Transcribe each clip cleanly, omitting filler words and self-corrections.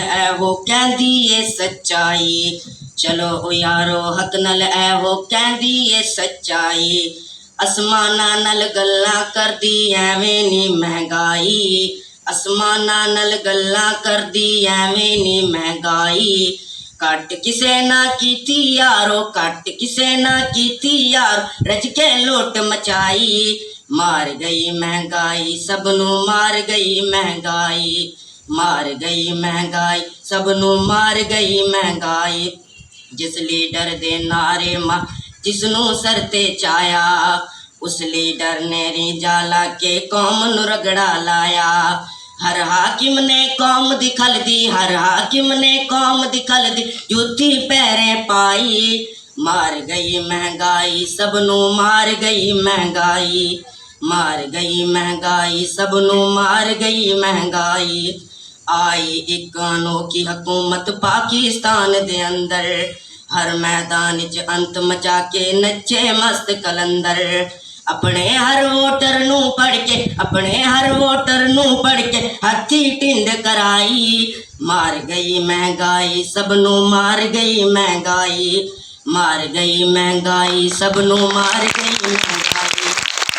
एहो कहंदी ए सच्चाई। चलो ओ यारो हक नल एहो कहंदी ए सच्चाई। आसमाना नल गल्लां करदी एवें नी महंगाई। आसमाना नल गल्लां करदी एवें नी महंगाई। घट किसे ना कीती यारो, घट किसे ना कीती यार, रज के लुट मचाई। मार गई महंगाई सबनू मार गई महंगाई। मार गई महंगाई सबनू मार गई महंगाई। जिस लीडर दे नारे मां जिसनू सर ते चाया, उस लीडर ने रिजाला के कौम नू रगड़ा लाया। हर हाकिम ने कौम दी खलदी, हर हाकिम ने कौम दी खलदी जूती पैरे पाई। मार गई महंगाई सबनू मार गई महंगाई। मार गई महंगाई सबनू मार गई महंगाई। आई एक अनोखी हुकूमत पाकिस्तान दे अंदर, हर मैदान च अंत मचा के नचे मस्त कलंदर। अपने हर वोटर नू पढ़ के, अपने हर वोटर नू पढ़ के हथी टिंड कराई। मार गई महंगाई सबनू मार गई महंगाई। मार गई महंगाई सबनू मार गई महंगाई।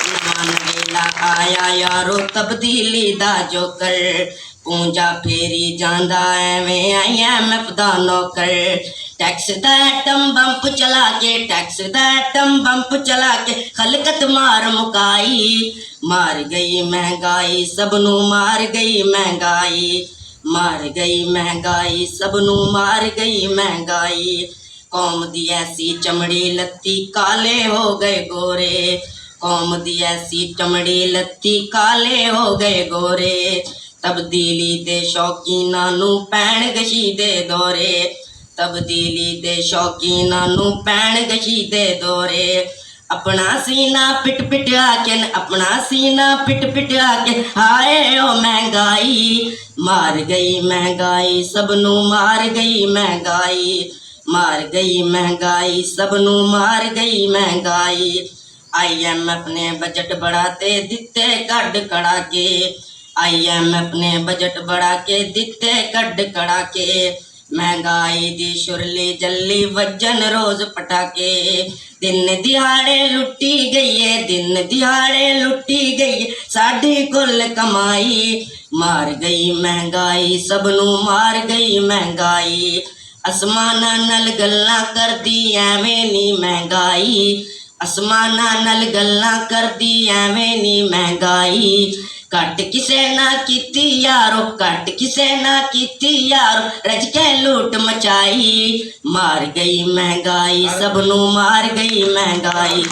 ईमान वेला आया यारो तब्दीली दा जोकर, पूंजा फेरी जांदा एवें IMF दा नौकर। टैक्स दा एटम बंप चला के, टैक्स दा एटम बंप चला के खलकत मार मुकाई। मार गई महंगाई सबनू मार गई महंगाई। मार गई महंगाई सबनू मार गई महंगाई। कौम दी ऐसी चमड़ी लत्ती काले हो गए गोरे, कौम दी ऐसी चमड़ी लत्ती काले हो गए गोरे। तब्दीली दे शौकीनां नू पैण गशी दे दौरे, तब्दीली दे शौकीनां नू पैण गशी दे दौरे। अपना सीना पिट पिट आके, अपना सीना पिट पिट आके हाय ओ महंगाई। मार गई महंगाई सबनू मार गई महंगाई। मार गई महंगाई सबनू मार गई महंगाई। IMF ने बजट बढ़ाते दिते कड कड़ा के, IMF ने बजट बढ़ा के दिते कड कड़ा के। महंगाई दी शुरली जल्ली वजन रोज पटाके, दिन दिहाड़े लुटी गई है, दिन दिहाड़े लुटी गई साडी कुल कमाई। मार गई महंगाई सबनू मार गई महंगाई। आसमाना नल गल्लां करदी एवें नी महंगाई। आसमाना नल गल्लां करदी एवें नी महंगाई। घट किसे ना कीती यारो, घट किसे ना कीती यारो, रज के लूट मचाई। मार गई महंगाई सबनू मार गई महंगाई।